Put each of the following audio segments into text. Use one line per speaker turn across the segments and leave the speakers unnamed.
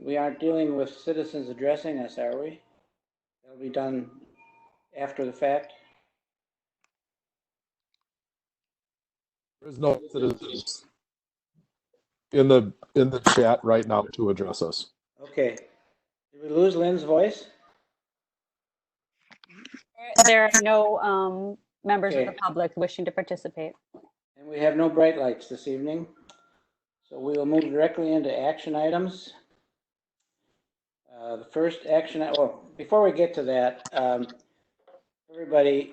We aren't dealing with citizens addressing us, are we? That'll be done after the fact.
There's no citizens in the chat right now to address us.
Okay. Did we lose Lynn's voice?
There are no members of
Okay.
the public wishing to participate.
And we have no bright lights this evening. So we will move directly into action items. The first action, well, before we get to that, everybody,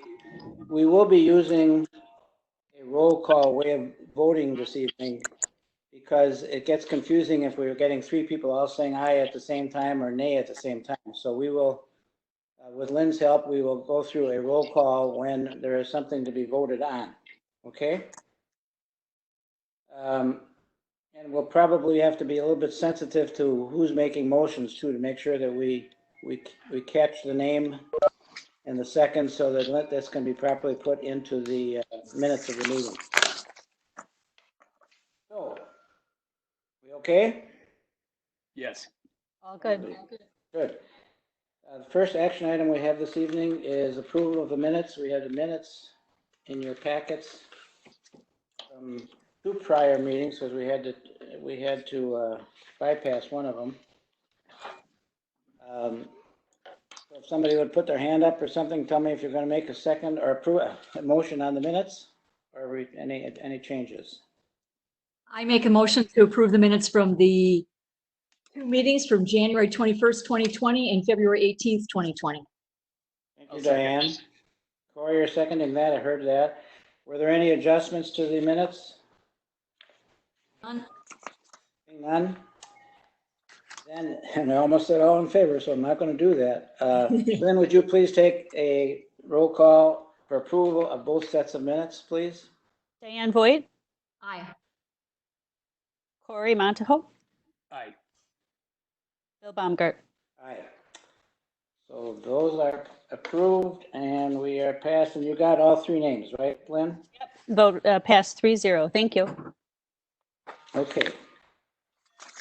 we will be using a roll call way of voting this evening because it gets confusing if we're getting three people all saying aye at the same time or nay at the same time. So we will, with Lynn's help, we will go through a roll call when there is something to be voted on. Okay? And we'll probably have to be a little bit sensitive to who's making motions too, to make sure that we catch the name and the second so that this can be properly put into the minutes of the meeting. So, we okay?
Yes.
All good.
Good. The first action item we have this evening is approval of the minutes. We have the minutes in your packets from two prior meetings because we had to bypass one of them. So if somebody would put their hand up or something, tell me if you're going to make a second or approve a motion on the minutes or any changes.
I make a motion to approve the minutes from the two meetings from January 21st, 2020 and February 18th, 2020.
Thank you, Diane. Corey, you're seconding that. I heard that. Were there any adjustments to the minutes?
None.
None? Then, and I almost said all in favor, so I'm not going to do that. Lynn, would you please take a roll call for approval of both sets of minutes, please?
Diane Voigt,
Aye.
Corey Montahoe,
Aye.
Bill Baumgart.
Aye. So those are approved and we are passed, and you got all three names, right, Lynn?
Vote passed 3-0. Thank you.
Okay.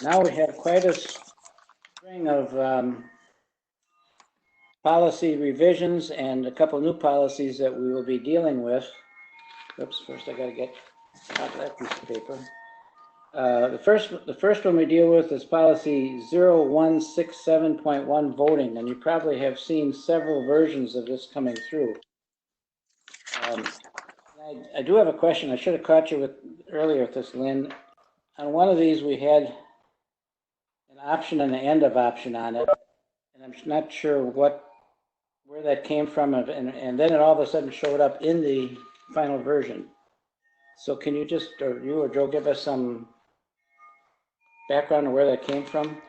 Now we have quite a string of policy revisions and a couple new policies that we will be dealing with. Oops, first I got to get out of that piece of paper. The first one we deal with is policy 0167.1 voting, and you probably have seen several versions of this coming through. I do have a question. I should have caught you earlier with this, Lynn. On one of these, we had an option and an end of option on it, and I'm not sure where that came from, and then it all of a sudden showed up in the final version. So can you just, or you or Joe, give us some background on where that came from?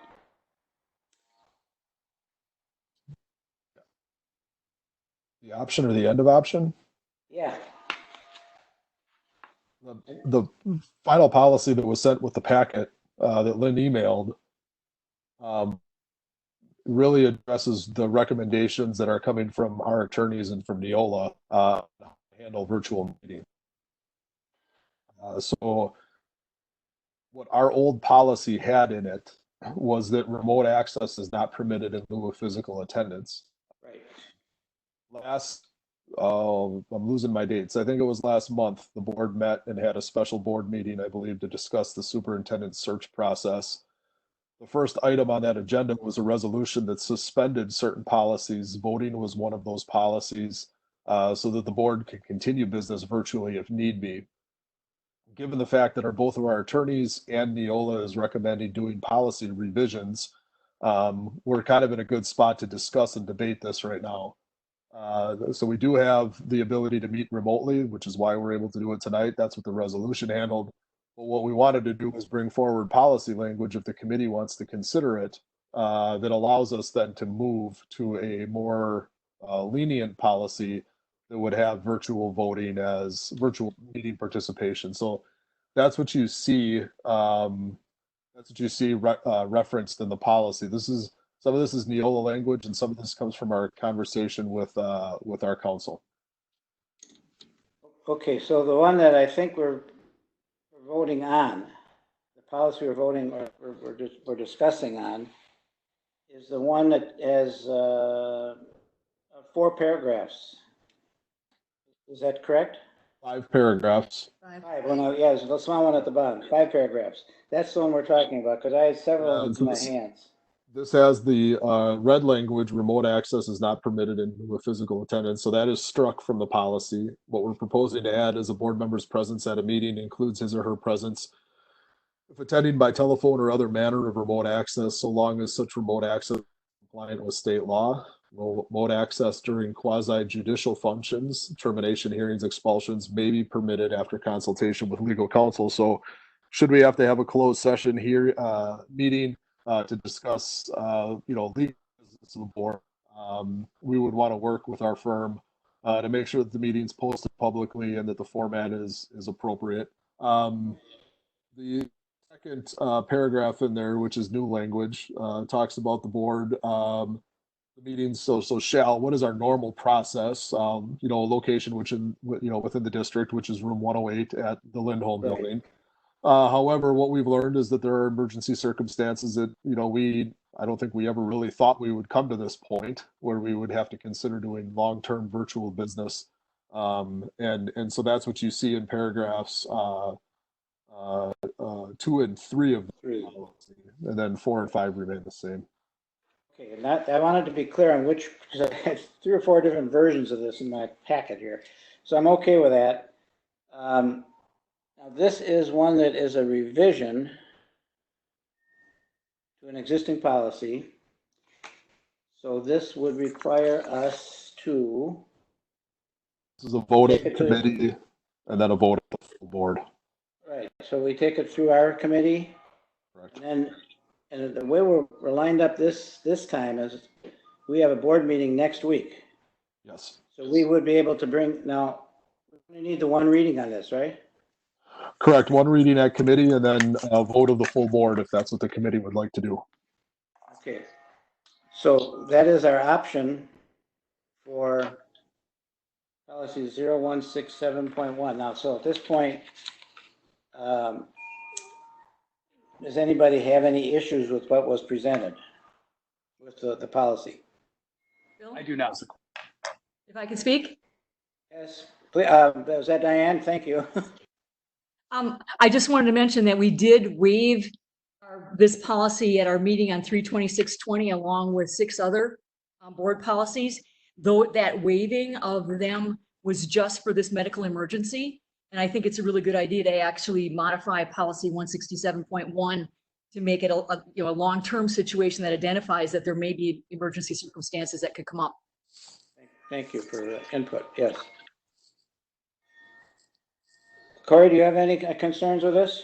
The option or the end of option?
Yeah.
The final policy that was sent with the packet that Lynn emailed really addresses the recommendations that are coming from our attorneys and from Neola to handle virtual meeting. So what our old policy had in it was that remote access is not permitted in lieu of physical attendance.
Right.
I'm losing my dates. I think it was last month, the board met and had a special board meeting, I believe, to discuss the superintendent's search process. The first item on that agenda was a resolution that suspended certain policies. Voting was one of those policies, so that the board could continue business virtually if need be. Given the fact that both of our attorneys and Neola is recommending doing policy revisions, we're kind of in a good spot to discuss and debate this right now. So we do have the ability to meet remotely, which is why we're able to do it tonight. That's what the resolution handled. But what we wanted to do was bring forward policy language, if the committee wants to consider it, that allows us then to move to a more lenient policy that would have virtual voting as virtual meeting participation. So that's what you see. Referenced in the policy. Some of this is Neola language, and some of this comes from our conversation with our council. Okay,
so the one that I think we're voting on, the policy we're voting, or we're discussing on is the one that has 4 paragraphs. Is that correct?
5 paragraphs.
5. Well, no, yes, the small one at the bottom, 5 paragraphs. That's the one we're talking about, because I had several of them in my hands.
This has the red language, remote access is not permitted in lieu of physical attendance. So that is struck from the policy. What we're proposing to add is a board member's presence at a meeting includes his or her presence if attending by telephone or other manner of remote access, so long as such remote access is compliant with state law. Remote access during quasi-judicial functions, termination hearings, expulsions may be permitted after consultation with legal counsel. So should we have to have a closed session here, meeting to discuss, legal business of the board, we would want to work with our firm to make sure that the meeting's posted publicly and that the format is appropriate. The second paragraph in there, which is new language, talks about the board, the meetings. So shall, what is our normal process? Location which within the district, which is room 108 at the Lindholm
Right.
building. However, what we've learned is that there are emergency circumstances that, I don't think we ever really thought we would come to this point where we would have to consider doing long-term virtual business. And so that's what you see in paragraphs 2 and 3 of the
3.
policy, and then 4 and 5 remain the same.
Okay, and that, I wanted to be clear on which, because I had 3 or 4 different versions of this in my packet here. So I'm okay with that. Now this is one that is a revision to an existing policy. So this would require us to,
This is a vote of
Take
the
it to-
committee and then a vote of the full board.
right, so we take it through our committee,
Correct.
and the way we're lined up this time is we have a board meeting next week.
Yes.
So we would be able to now, we need the 1 reading on this, right?
Correct. 1 reading at committee and then a vote of the full board if that's what the committee would like to do.
Okay, so that is our option for policy 0167.1. Now, so at this point, does anybody have any issues with what was presented with the policy?
Bill,
I do not.
if I can speak?
Yes, was that Diane? Thank you.
I just wanted to mention that we did waive this policy at our meeting on 3/26/20 along with 6 other board policies, though that waiving of them was just for this medical emergency. And I think it's a really good idea to actually modify policy 167.1 to make it a long-term situation that identifies that there may be emergency circumstances that could come up.
Thank you for the input, yes. Corey, do you have any concerns with this?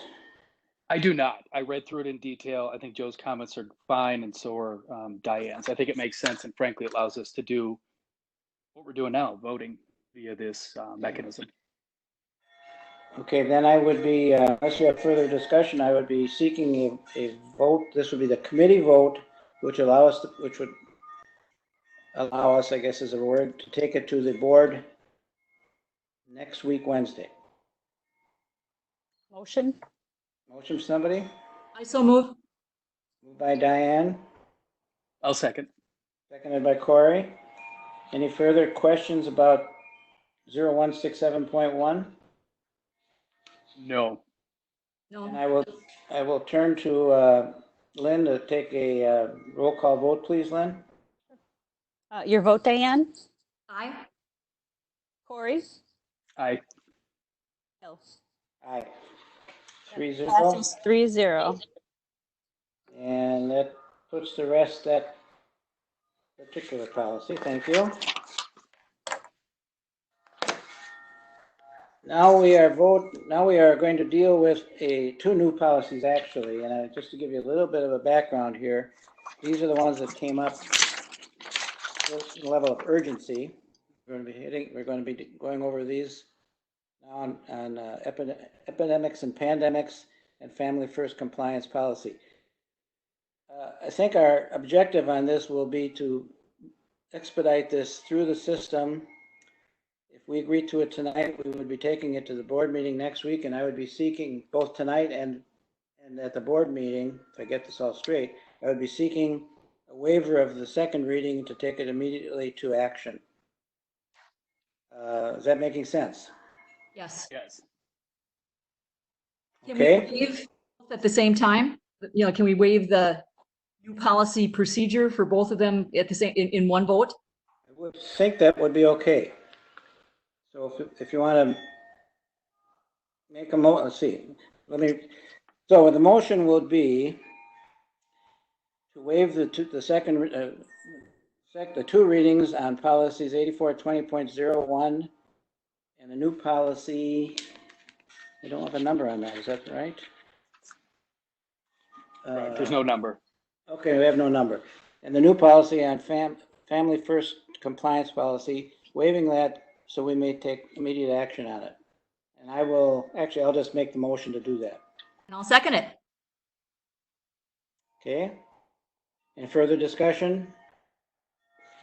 I do not. I read through it in detail. I think Joe's comments are fine, and so are Diane's. I think it makes sense, and frankly, it allows us to do what we're doing now, voting via this mechanism.
Okay, then I would be, unless you have further discussion, I would be seeking a vote. This would be the committee vote, which would allow us, I guess is a word, to take it to the board next week, Wednesday.
Motion?
Motion, somebody?
I so move.
Moved by Diane,
I'll second.
seconded by Corey. Any further questions about 0167.1?
No.
And
No,
I will turn to Lynn to take a roll call vote, please, Lynn.
Your vote, Diane?
aye.
Corey?
I
Bill?
Aye. 3-0.
Passes 3-0.
And that puts the rest that particular policy. Thank you. Now we are going to deal with 2 new policies actually, and just to give you a little bit of a background here, these are the ones that came up with level of urgency. We're going to be going over these now on epidemics and pandemics and family first compliance policy. I think our objective on this will be to expedite this through the system. If we agree to it tonight, we would be taking it to the board meeting next week, and I would be seeking both tonight and and at the board meeting, if I get this all straight, I would be seeking a waiver of the second reading to take it immediately to action. Is that making sense?
Yes.
Yes.
Can we
Okay.
waive both at the same time? You know, can we waive the new policy procedure for both of them at the same, in one vote?
I would think that would be okay. So if you want to make a let's see, so the motion would be to waive the two readings on policies 8420.01 and the new policy. I don't have a number on that. Is that right?
Right. There's no number.
Okay, we have no number. And the new policy on family first compliance policy, waiving that so we may take immediate action on it. And I'll just make the motion to do that.
And I'll second it.
Okay? Any further discussion?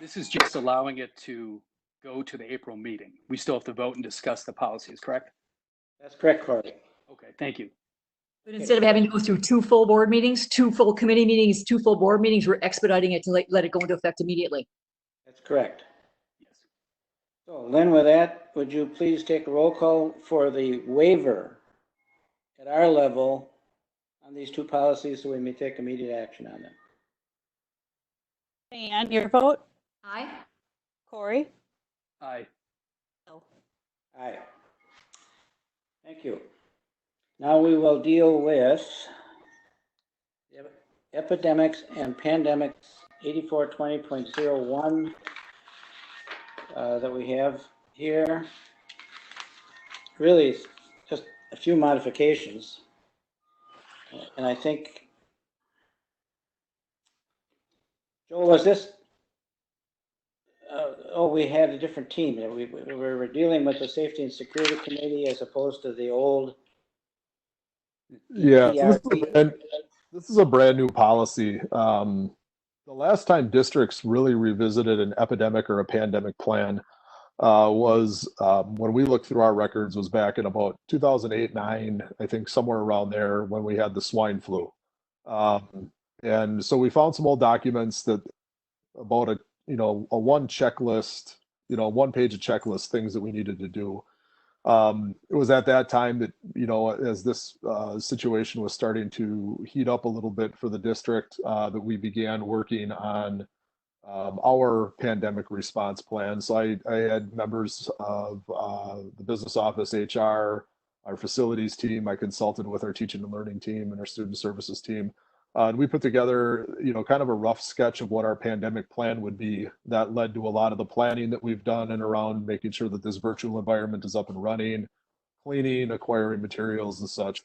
This is just allowing it to go to the April meeting. We still have to vote and discuss the policies, correct?
That's correct, Corey.
Okay, thank you.
But instead of having to go through 2 full board meetings, 2 full committee meetings, 2 full board meetings, we're expediting it to let it go into effect immediately.
That's correct.
Yes.
So Lynn, with that, would you please take a roll call for the waiver at our level on these two policies so we may take immediate action on them?
Diane, your vote?
Aye.
Corey?
Aye.
Bill?
Aye. Thank you. Now we will deal with epidemics and pandemics 8420.01 that we have here. Really, just a few modifications. And I think, Joel, was this, we had a different team. We were dealing with the Safety and Security Committee as opposed to the old.
Yeah, so
ERP.
this is a brand new policy. The last time districts really revisited an epidemic or a pandemic plan was when we looked through our records was back in about 2008-9, I think somewhere around there when we had the swine flu. And so we found some old documents that about a one checklist, one page of checklist things that we needed to do. It was at that time that, as this situation was starting to heat up a little bit for the district, that we began working on our pandemic response plan. So I had members of the business office, HR, our facilities team. I consulted with our teaching and learning team and our student services team. And we put together, kind of a rough sketch of what our pandemic plan would be. That led to a lot of the planning that we've done and around making sure that this virtual environment is up and running, cleaning, acquiring materials and such.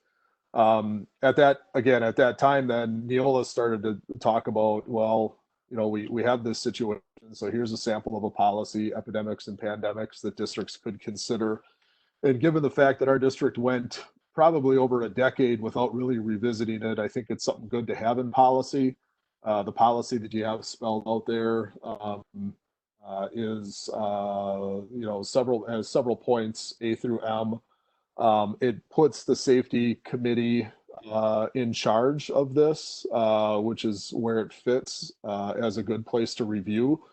At that time, then Neola started to talk about, well, we have this situation. So here's a sample of a policy, epidemics and pandemics that districts could consider. And given the fact that our district went probably over a decade without really revisiting it, I think it's something good to have in policy. The policy that you have spelled out there is several points, A through M. It puts the safety committee in charge of this, which is where it fits as a good place to review.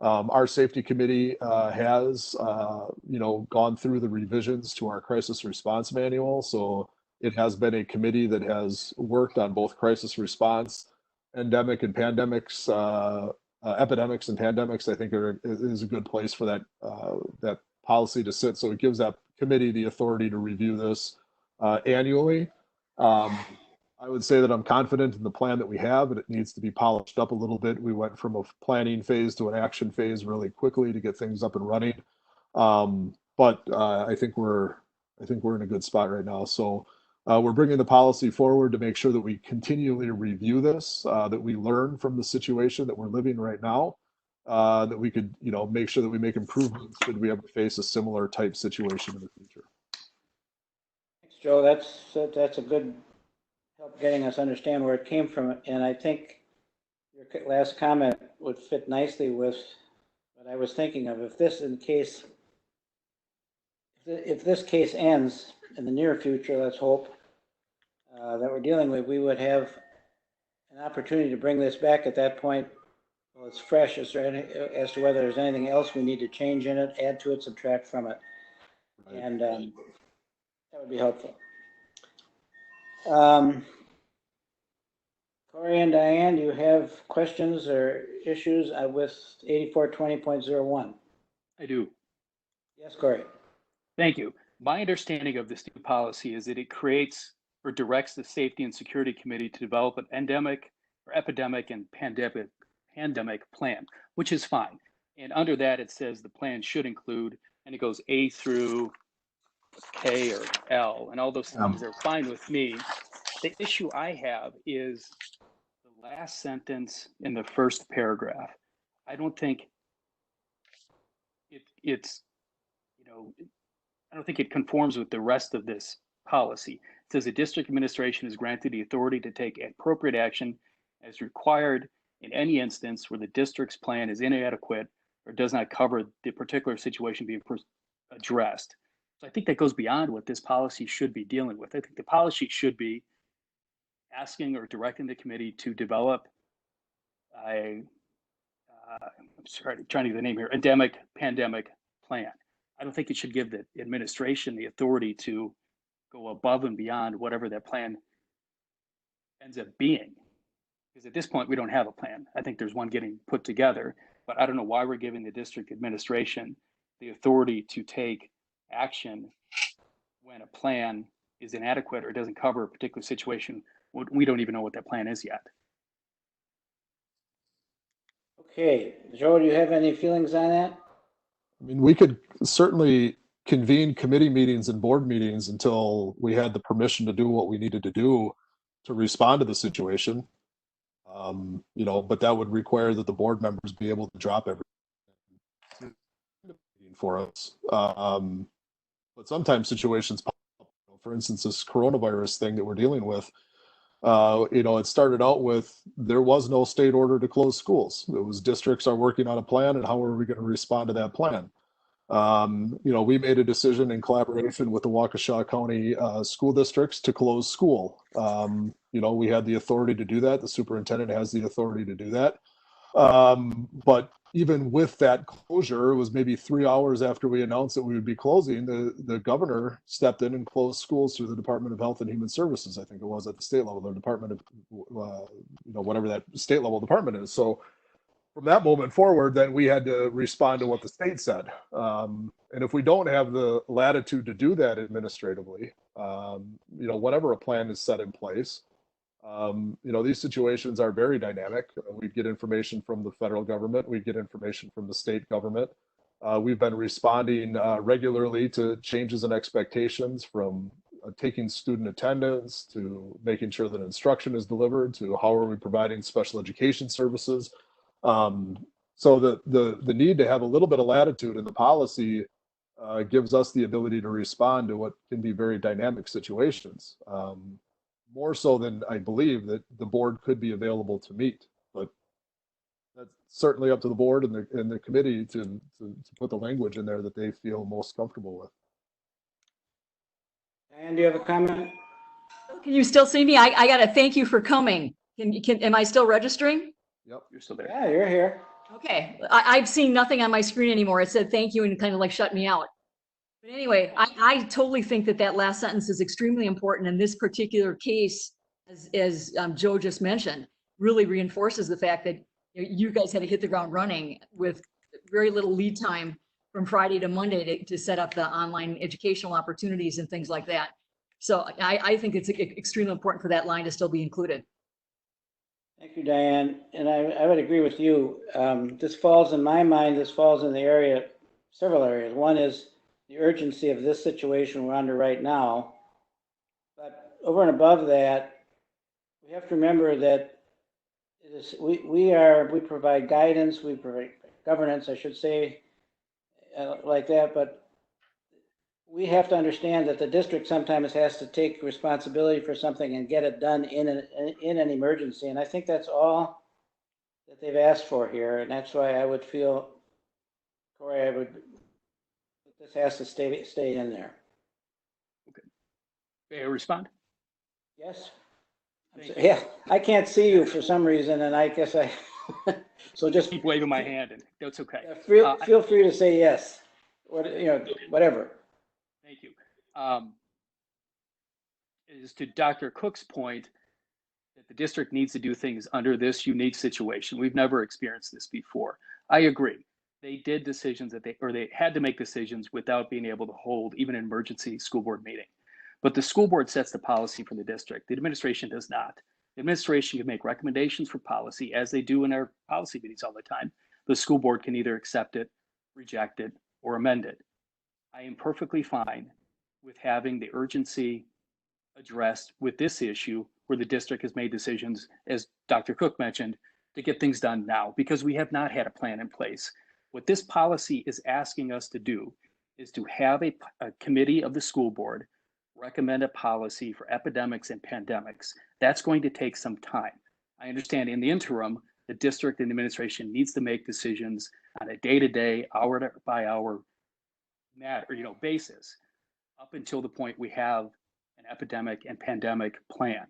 Our safety committee has, gone through the revisions to our crisis response manual. So it has been a committee that has worked on both crisis response, epidemics and pandemics. I think is a good place for that policy to sit. So it gives that committee the authority to review this annually. I would say that I'm confident in the plan that we have, but it needs to be polished up a little bit. We went from a planning phase to an action phase really quickly to get things up and running. But I think we're in a good spot right now. So we're bringing the policy forward to make sure that we continually review this, that we learn from the situation that we're living right now, that we could, make sure that we make improvements should we ever face a similar type situation in the future.
Thanks, Joe. That's a good help getting us understand where it came from. And I think your last comment would fit nicely with what I was thinking of. If this case ends in the near future, let's hope, that we're dealing with, we would have an opportunity to bring this back at that point. Well, it's fresh as to whether there's anything else we need to change in it, add to it, subtract from it.
Right.
And that would be helpful. Corey and Diane, do you have questions or issues with 8420.01?
I do.
Yes, Corey.
Thank you. My understanding of this new policy is that it creates or directs the Safety and Security Committee to develop an endemic or epidemic and pandemic plan, which is fine. And under that, it says the plan should include, and it goes A through K or L, and all those things are fine with me. The issue I have is the last sentence in the first paragraph. I don't think it's, I don't think it conforms with the rest of this policy. It says the district administration is granted the authority to take appropriate action as required in any instance where the district's plan is inadequate or does not cover the particular situation being addressed. So I think that goes beyond what this policy should be dealing with. I think the policy should be asking or directing the committee to develop I'm sorry, trying to get the name here, endemic pandemic plan. I don't think it should give the administration the authority to go above and beyond whatever that plan ends up being. Because at this point, we don't have a plan. I think there's one getting put together, but I don't know why we're giving the district administration the authority to take action when a plan is inadequate or doesn't cover a particular situation. We don't even know what that plan is yet.
Okay, Joe, do you have any feelings on that?
I mean, we could certainly convene committee meetings and board meetings until we had the permission to do what we needed to do to respond to the situation. But that would require that the board members be able to drop everything for us. But sometimes situations pop up. For instance, this coronavirus thing that we're dealing with, it started out with there was no state order to close schools. It was districts are working on a plan, and how are we going to respond to that plan? We made a decision in collaboration with the Waukesha County school districts to close school. We had the authority to do that. The superintendent has the authority to do that. But even with that closure, it was maybe 3 hours after we announced that we would be closing, the governor stepped in and closed schools through the Department of Health and Human Services. I think it was at the state level, the Department of, whatever that state level department is. So from that moment forward, then we had to respond to what the state said. And if we don't have the latitude to do that administratively, whenever a plan is set in place, these situations are very dynamic. We get information from the federal government. We get information from the state government. We've been responding regularly to changes in expectations, from taking student attendance to making sure that instruction is delivered to how are we providing special education services. So the need to have a little bit of latitude in the policy gives us the ability to respond to what can be very dynamic situations. More so than I believe that the board could be available to meet, but that's certainly up to the board and the committee to put the language in there that they feel most comfortable with.
And do you have a comment?
Can you still see me? I got to thank you for coming. Am I still registering?
Yep,
You're still there.
Yeah, you're here.
Okay, I've seen nothing on my screen anymore. It said thank you and kind of like shut me out. But anyway, I totally think that last sentence is extremely important in this particular case, as Joe just mentioned, really reinforces the fact that you guys had to hit the ground running with very little lead time from Friday to Monday to set up the online educational opportunities and things like that. So I think it's extremely important for that line to still be included.
Thank you, Diane. And I would agree with you. This falls in my mind, this falls in the area, several areas. One is the urgency of this situation we're under right now. But over and above that, we have to remember that it is, we provide guidance, we provide governance, I should say, like that. But we have to understand that the district sometimes has to take responsibility for something and get it done in an emergency. And I think that's all that they've asked for here. And that's why I would feel, Corey, this has to stay in there.
Okay. May I respond?
Yes?
Thank you.
Yeah, I can't see you for some reason, and I guess I, so just
Keep waving my hand, and that's okay.
feel free to say yes, whatever.
Thank you. Is to Dr. Cook's point that the district needs to do things under this unique situation. We've never experienced this before. I agree. They did decisions that they had to make decisions without being able to hold even an emergency school board meeting. But the school board sets the policy for the district. The administration does not. The administration can make recommendations for policy as they do in our policy meetings all the time. The school board can either accept it, reject it, or amend it. I am perfectly fine with having the urgency addressed with this issue where the district has made decisions, as Dr. Cook mentioned, to get things done now because we have not had a plan in place. What this policy is asking us to do is to have a committee of the school board recommend a policy for epidemics and pandemics. That's going to take some time. I understand in the interim, the district and administration needs to make decisions on a day-to-day, hour-by-hour basis up until the point we have an epidemic and pandemic plan.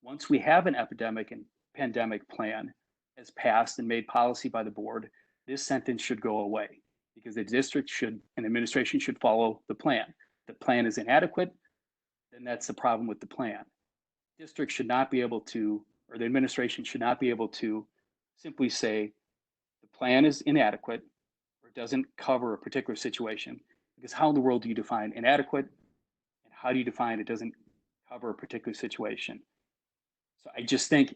Once we have an epidemic and pandemic plan as passed and made policy by the board, this sentence should go away because the district should and administration should follow the plan. The plan is inadequate, then that's the problem with the plan. District should not be able to, or the administration should not be able to simply say the plan is inadequate or doesn't cover a particular situation, because how in the world do you define inadequate and how do you define it doesn't cover a particular situation? So I just think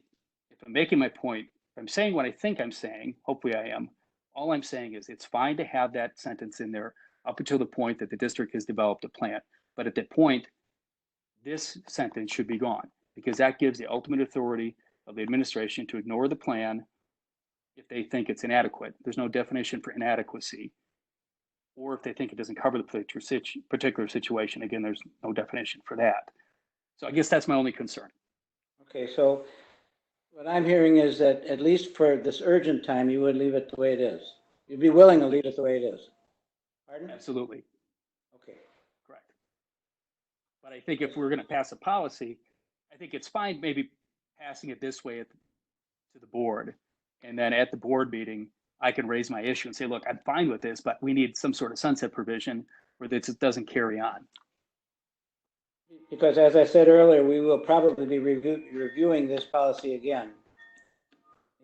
if I'm making my point, if I'm saying what I think I'm saying, hopefully I am, all I'm saying is it's fine to have that sentence in there up until the point that the district has developed a plan. But at that point, this sentence should be gone because that gives the ultimate authority of the administration to ignore the plan if they think it's inadequate. There's no definition for inadequacy. Or if they think it doesn't cover the particular situation, again, there's no definition for that. So I guess that's my only concern.
Okay, so what I'm hearing is that at least for this urgent time, you would leave it the way it is. You'd be willing to leave it the way it is. Pardon?
Absolutely.
Okay.
Correct. But I think if we're going to pass a policy, I think it's fine maybe passing it this way to the board. And then at the board meeting, I can raise my issue and say, look, I'm fine with this, but we need some sort of sunset provision where this doesn't carry on.
Because as I said earlier, we will probably be reviewing this policy again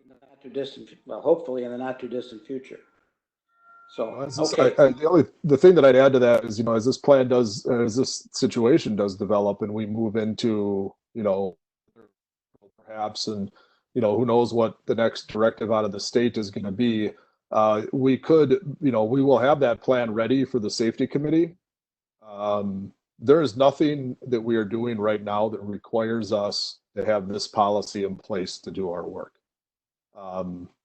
in the not too distant, well, hopefully in the not too distant future. So, okay.
The thing that I'd add to that is, as this plan does, as this situation does develop and we move into, perhaps, and, who knows what the next directive out of the state is going to be, we could, we will have that plan ready for the safety committee. There is nothing that we are doing right now that requires us to have this policy in place to do our work.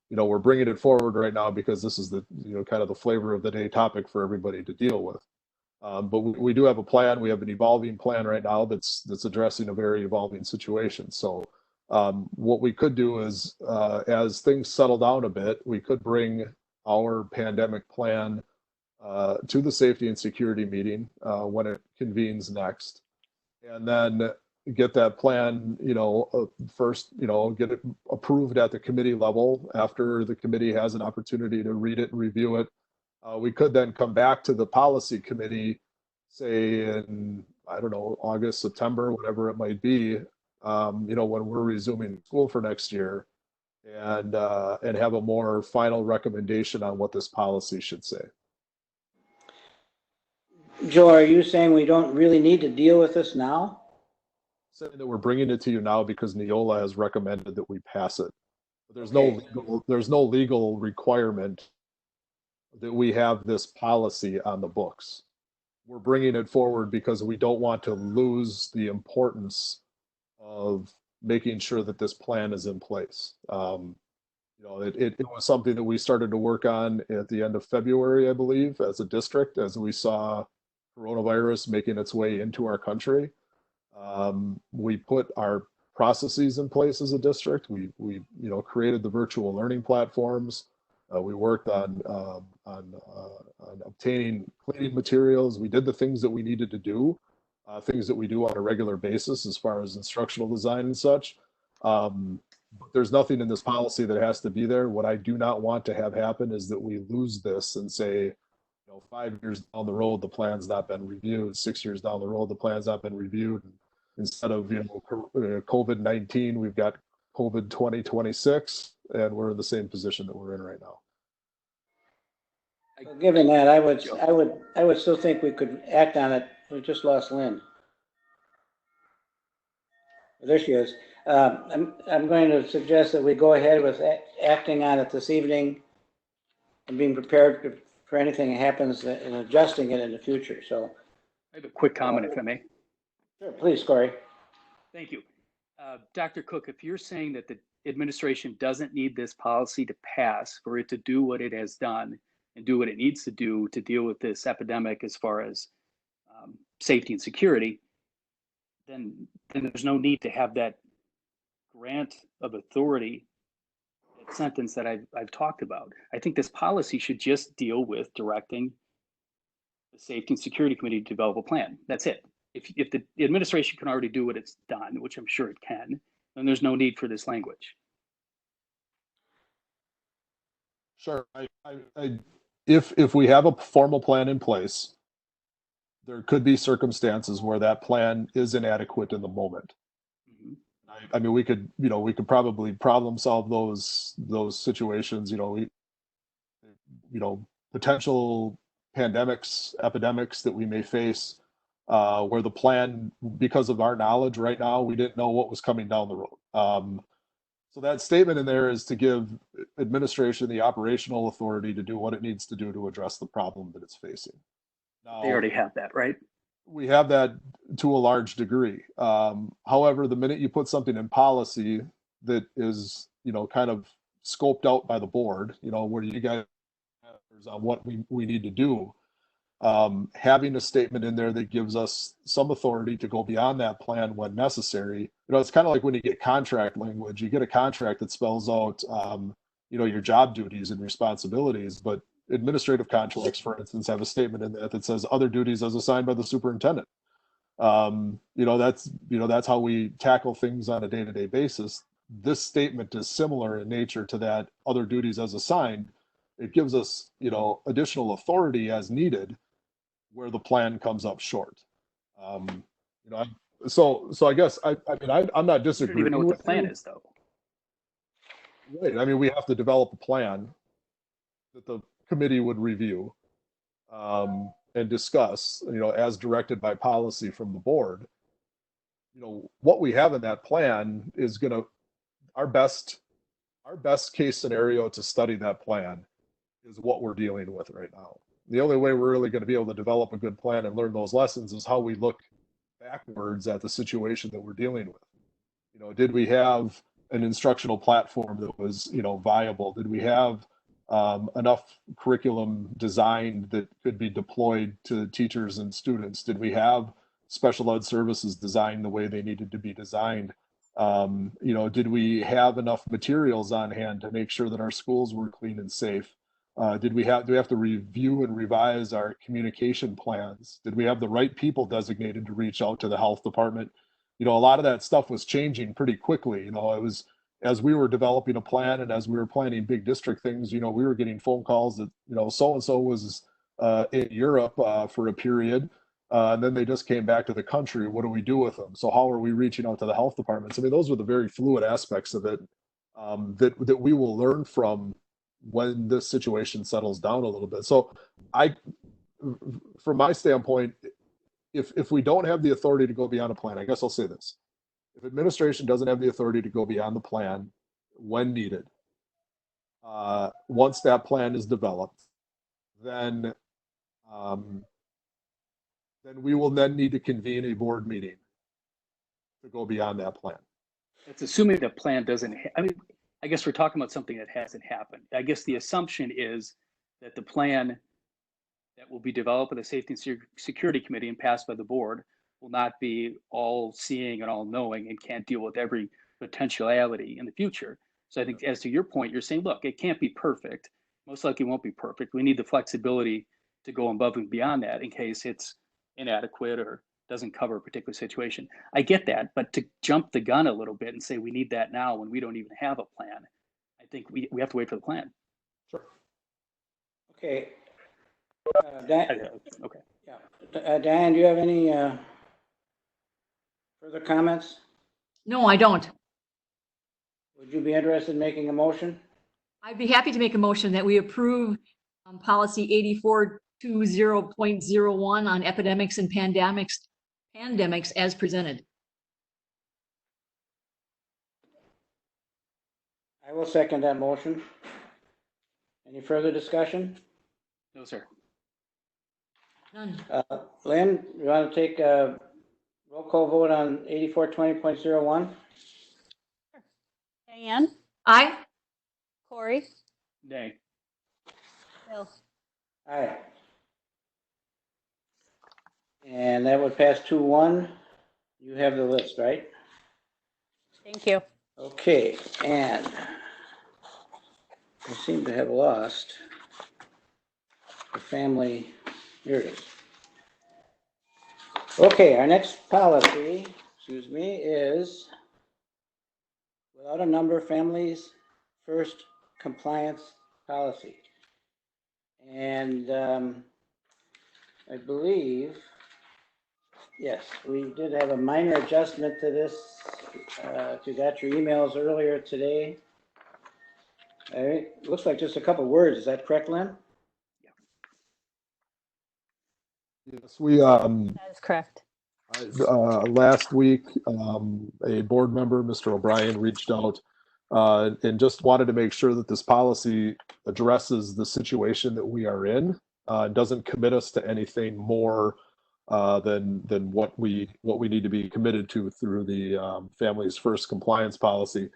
We're bringing it forward right now because this is the, kind of the flavor of the day topic for everybody to deal with. But we do have a plan. We have an evolving plan right now that's addressing a very evolving situation. So what we could do is, as things settle down a bit, we could bring our pandemic plan to the safety and security meeting when it convenes next, and then get that plan, first, get it approved at the committee level. After the committee has an opportunity to read it and review it, we could then come back to the policy committee, say in, I don't know, August, September, whatever it might be, when we're resuming school for next year, and have a more final recommendation on what this policy should say.
Joe, are you saying we don't really need to deal with this now?
Saying that we're bringing it to you now because Neola has recommended that we pass it. But there's no legal requirement that we have this policy on the books. We're bringing it forward because we don't want to lose the importance of making sure that this plan is in place. It was something that we started to work on at the end of February, I believe, as a district, as we saw coronavirus making its way into our country. We put our processes in place as a district. We created the virtual learning platforms. We worked on obtaining cleaning materials. We did the things that we needed to do things that we do on a regular basis as far as instructional design and such. But there's nothing in this policy that has to be there. What I do not want to have happen is that we lose this and say, 5 years down the road, the plan's not been reviewed. 6 years down the road, the plan's not been reviewed. Instead of COVID-19, we've got COVID 2026, and we're in the same position that we're in right now.
So given that, I would still think we could act on it. We just lost Lynn. There she is. I'm going to suggest that we go ahead with acting on it this evening and being prepared for anything that happens and adjusting it in the future. So
I have a quick comment, if I may.
sure, please, Corey.
Thank you. Dr. Cook, if you're saying that the administration doesn't need this policy to pass for it to do what it has done and do what it needs to do to deal with this epidemic as far as safety and security, then there's no need to have that grant of authority, that sentence that I've talked about. I think this policy should just deal with directing the Safety and Security Committee to develop a plan. That's it. If the administration can already do what it's done, which I'm sure it can, then there's no need for this language.
Sure. If we have a formal plan in place, there could be circumstances where that plan is inadequate in the moment.
Mhm.
I mean, we could probably problem solve those situations. Potential pandemics, epidemics that we may face, where the plan, because of our knowledge right now, we didn't know what was coming down the road. So that statement in there is to give administration the operational authority to do what it needs to do to address the problem that it's facing. Now,
They already have that, right?
we have that to a large degree. However, the minute you put something in policy that is, kind of scoped out by the board, where you guys on what we need to do, having a statement in there that gives us some authority to go beyond that plan when necessary. It's kind of like when you get contract language, you get a contract that spells out, your job duties and responsibilities, but administrative contracts, for instance, have a statement in that says other duties as assigned by the superintendent. That's how we tackle things on a day-to-day basis. This statement is similar in nature to that other duties as assigned. It gives us, additional authority as needed where the plan comes up short. So I guess I'm not
I don't
disagreeing
even know what
with
the plan
you.
is, though.
Right. I mean, we have to develop a plan that the committee would review and discuss, as directed by policy from the board. What we have in that plan is our best case scenario to study that plan is what we're dealing with right now. The only way we're really going to be able to develop a good plan and learn those lessons is how we look backwards at the situation that we're dealing with. Did we have an instructional platform that was, viable? Did we have enough curriculum designed that could be deployed to teachers and students? Did we have special ed services designed the way they needed to be designed? Did we have enough materials on hand to make sure that our schools were clean and safe? Do we have to review and revise our communication plans? Did we have the right people designated to reach out to the health department? A lot of that stuff was changing pretty quickly. It was, as we were developing a plan and as we were planning big district things, we were getting phone calls that, so-and-so was in Europe for a period. And then they just came back to the country. What do we do with them? So how are we reaching out to the health departments? I mean, those were the very fluid aspects of it that we will learn from when this situation settles down a little bit. So from my standpoint, if we don't have the authority to go beyond a plan, I guess I'll say this. If administration doesn't have the authority to go beyond the plan when needed, once that plan is developed, then we will then need to convene a board meeting to go beyond that plan.
It's assuming the plan doesn't, I guess we're talking about something that hasn't happened. I guess the assumption is that the plan that will be developed by the Safety and Security Committee and passed by the board will not be all seeing and all knowing and can't deal with every potentiality in the future. So I think as to your point, you're saying, look, it can't be perfect. Most likely won't be perfect. We need the flexibility to go above and beyond that in case it's inadequate or doesn't cover a particular situation. I get that, but to jump the gun a little bit and say we need that now when we don't even have a plan, I think we have to wait for the plan.
Okay.
Okay.
Yeah. Diane, do you have any further comments?
No, I don't.
Would you be interested in making a motion?
I'd be happy to make a motion that we approve policy 8420.01 on epidemics and pandemics as presented.
I will second that motion. Any further discussion?
No, sir.
None.
Lynn, you want to take a roll call vote on 8420.01?
Diane,
Aye.
Corey,
Nay.
Bill.
Aye. And that would pass 2-1. You have the list, right?
Thank you.
Okay, and I seem to have lost the family. Here it is. Okay, our next policy, excuse me, is without a number, families first compliance policy. And I believe, yes, we did have a minor adjustment to this. If you got your emails earlier today. All right, looks like just a couple words. Is that correct, Lynn?
Yes, we
That is correct.
last week, a board member, Mr. O'Brien, reached out and just wanted to make sure that this policy addresses the situation that we are in, doesn't commit us to anything more than what we need to be committed to through the Families First compliance policy.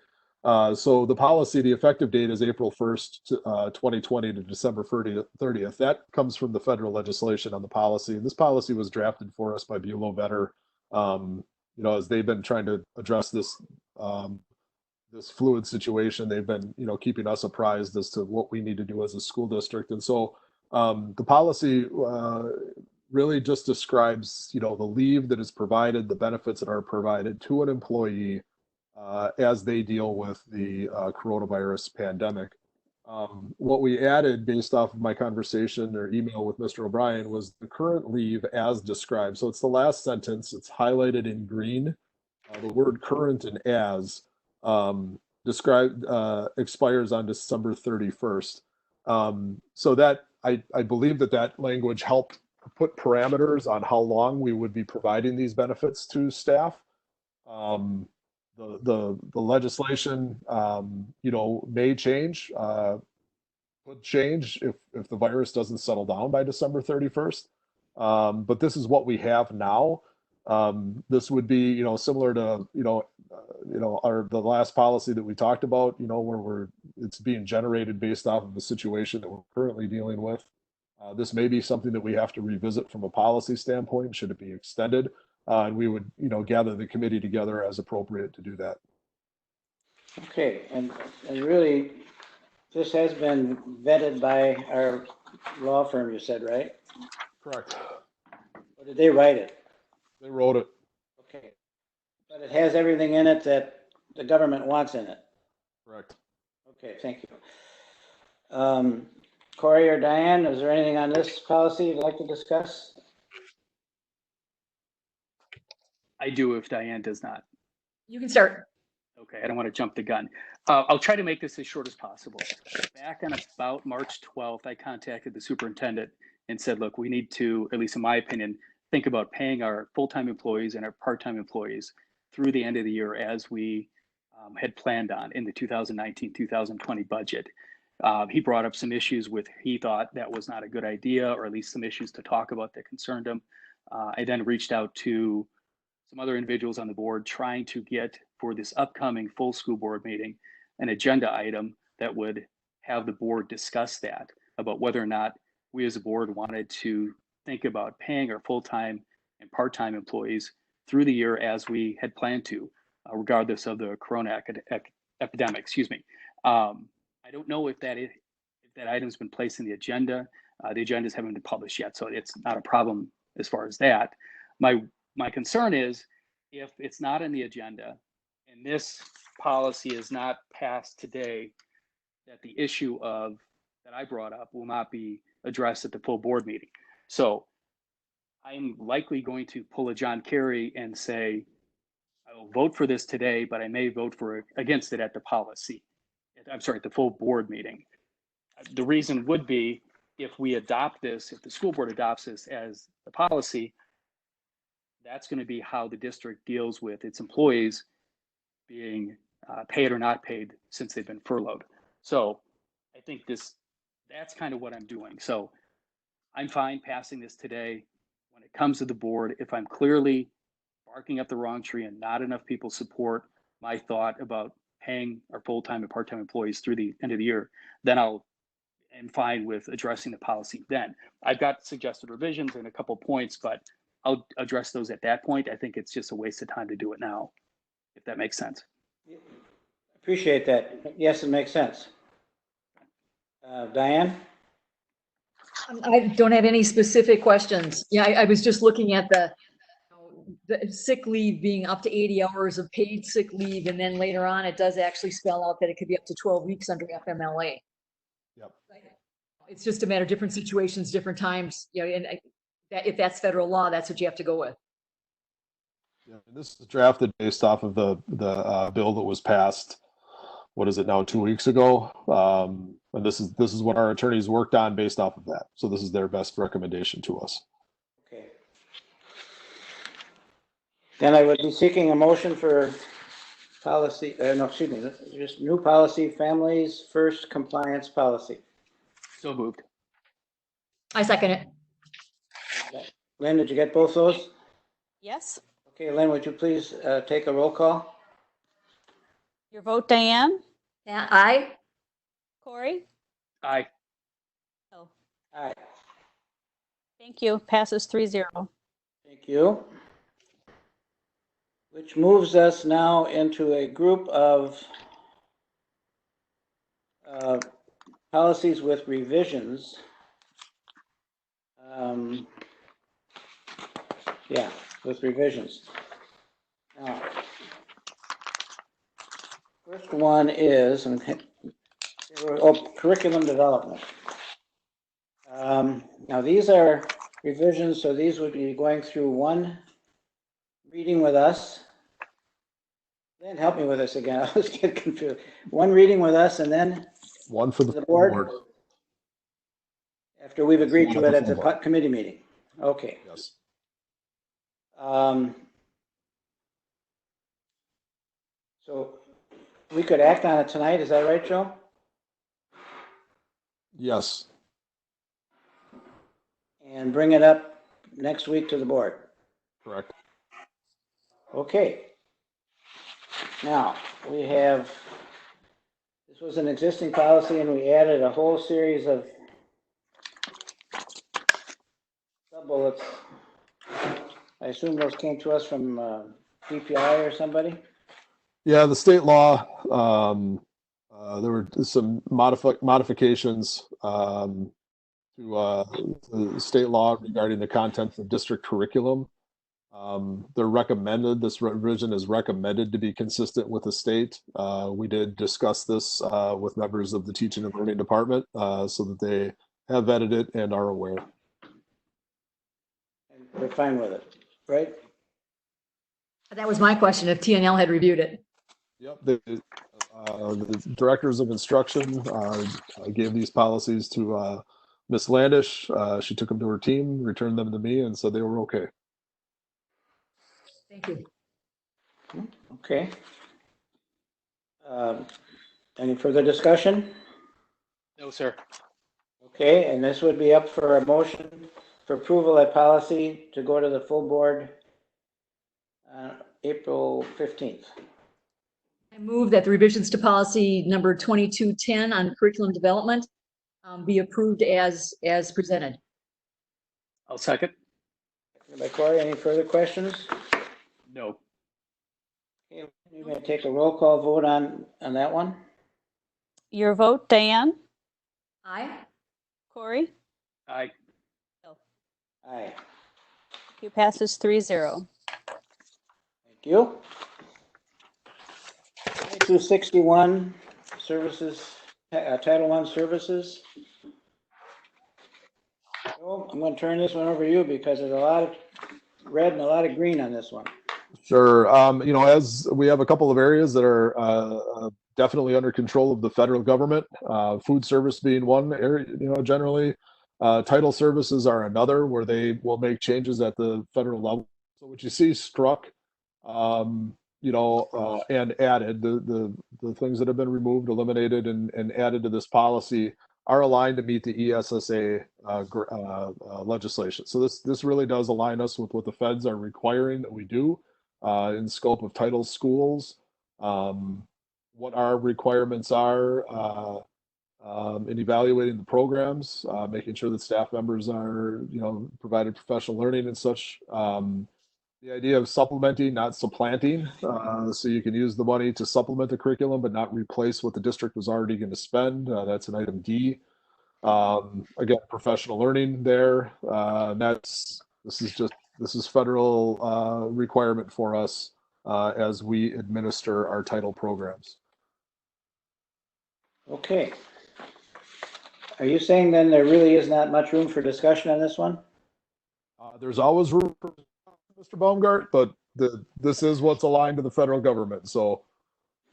So the policy, the effective date is April 1st, 2020 to December 30th. That comes from the federal legislation on the policy. And this policy was drafted for us by Bulow Vetter, as they've been trying to address this this fluid situation. They've been, keeping us apprised as to what we need to do as a school district. And so the policy really just describes, the leave that is provided, the benefits that are provided to an employee as they deal with the coronavirus pandemic. What we added based off of my conversation or email with Mr. O'Brien was the current leave as described. So it's the last sentence. It's highlighted in green. The word current and as described expires on December 31st. So that I believe that language helped put parameters on how long we would be providing these benefits to staff. The legislation, may change, could change if the virus doesn't settle down by December 31st. But this is what we have now. This would be, similar to, the last policy that we talked about, where it's being generated based off of the situation that we're currently dealing with. This may be something that we have to revisit from a policy standpoint, should it be extended. And we would, gather the committee together as appropriate to do that.
Okay, and really, this has been vetted by our law firm, you said, right?
Correct.
Or did they write it?
They wrote it.
Okay, but it has everything in it that the government wants in it.
Correct.
Okay, thank you. Corey or Diane, is there anything on this policy you'd like to discuss?
I do if Diane does not.
You can start.
Okay, I don't want to jump the gun. I'll try to make this as short as possible. Back on about March 12th, I contacted the superintendent and said, look, we need to, at least in my opinion, think about paying our full-time employees and our part-time employees through the end of the year as we had planned on in the 2019-2020 budget. He brought up some issues with, he thought that was not a good idea, or at least some issues to talk about that concerned him. I then reached out to some other individuals on the board trying to get for this upcoming full school board meeting an agenda item that would have the board discuss that about whether or not we as a board wanted to think about paying our full-time and part-time employees through the year as we had planned to, regardless of the corona epidemic. Excuse me. I don't know if that item's been placed in the agenda. The agendas haven't been published yet, so it's not a problem as far as that. My my concern is if it's not in the agenda and this policy is not passed today, that the issue of that I brought up will not be addressed at the full board meeting. So I'm likely going to pull a John Kerry and say, I will vote for this today, but I may vote against it at the policy. I'm sorry, at the full board meeting. The reason would be if we adopt this, if the school board adopts this as the policy, that's going to be how the district deals with its employees being paid or not paid since they've been furloughed. So I think that's kind of what I'm doing. So I'm fine passing this today. When it comes to the board, if I'm clearly barking up the wrong tree and not enough people support my thought about paying our full-time and part-time employees through the end of the year, then I'm fine with addressing the policy then. I've got suggested revisions and a couple points, but I'll address those at that point. I think it's just a waste of time to do it now, if that makes sense.
Appreciate that. Yes, it makes sense. Diane?
I don't have any specific questions. Yeah, I was just looking at the sick leave being up to 80 hours of paid sick leave, and then later on, it does actually spell out that it could be up to 12 weeks under FMLA.
Yep.
It's just a matter of different situations, different times, you know, and if that's federal law, that's what you have to go with.
Yeah, this is drafted based off of the bill that was passed. What is it now? 2 weeks ago, and this is what our attorneys worked on based off of that. So this is their best recommendation to us.
Okay. Then I would be seeking a motion for policy, no, excuse me, just new policy, families first compliance policy.
So moved.
I second it.
Lynn, did you get both those?
Yes.
Okay, Lynn, would you please take a roll call?
Your vote, Diane?
Yeah, aye.
Corey?
Aye.
Bill?
Aye.
Thank you. Passes 3-0.
Thank you. Which moves us now into a group of policies with revisions. Yeah, with revisions. Now, first one is curriculum development. Now these are revisions, so these would be going through one reading with us. Lynn, help me with this again. I was getting confused. One reading with us, and then
One for the
board after we've agreed to it at the
board.
committee meeting. Okay.
Yes.
So we could act on it tonight. Is that right, Joe?
Yes.
And bring it up next week to the board.
Correct.
Okay. Now, we have, this was an existing policy and we added a whole series of sub-bullets. I assume those came to us from DPI or somebody?
Yeah, the state law, there were some modifications to the state law regarding the contents of district curriculum. They're recommended, this revision is recommended to be consistent with the state. We did discuss this with members of the teaching and learning department so that they have vetted it and are aware.
And we're fine with it, right?
That was my question, if TNL had reviewed it.
Yep, the directors of instruction gave these policies to Ms. Landish. She took them to her team, returned them to me, and said they were okay.
Thank you.
Okay. Any further discussion?
No, sir.
Okay, and this would be up for a motion for approval at policy to go to the full board April 15th.
I move that the revisions to policy number 2210 on curriculum development be approved as presented.
I'll second.
By Corey, any further questions?
No.
Okay, you may take a roll call vote on that one.
Your vote, Diane?
Aye.
Corey?
Aye.
Bill?
Aye.
You passes 3-0.
Thank you. 2261, services, Title I services. Joe, I'm going to turn this one over to you because there's a lot of red and a lot of green on this one.
Sure. As we have a couple of areas that are definitely under control of the federal government, food service being one area, generally. Title services are another where they will make changes at the federal level. So what you see struck, and added, the things that have been removed, eliminated, and added to this policy are aligned to meet the ESSA legislation. So this really does align us with what the feds are requiring that we do in scope of title schools, what our requirements are in evaluating the programs, making sure that staff members are, provided professional learning and such. The idea of supplementing, not supplanting, so you can use the money to supplement the curriculum, but not replace what the district was already going to spend. That's an item D. Again, professional learning there. This is federal requirement for us as we administer our title programs.
Okay. Are you saying then there really is not much room for discussion on this one?
There's always room for Mr. Baumgart, but this is what's aligned to the federal government. So,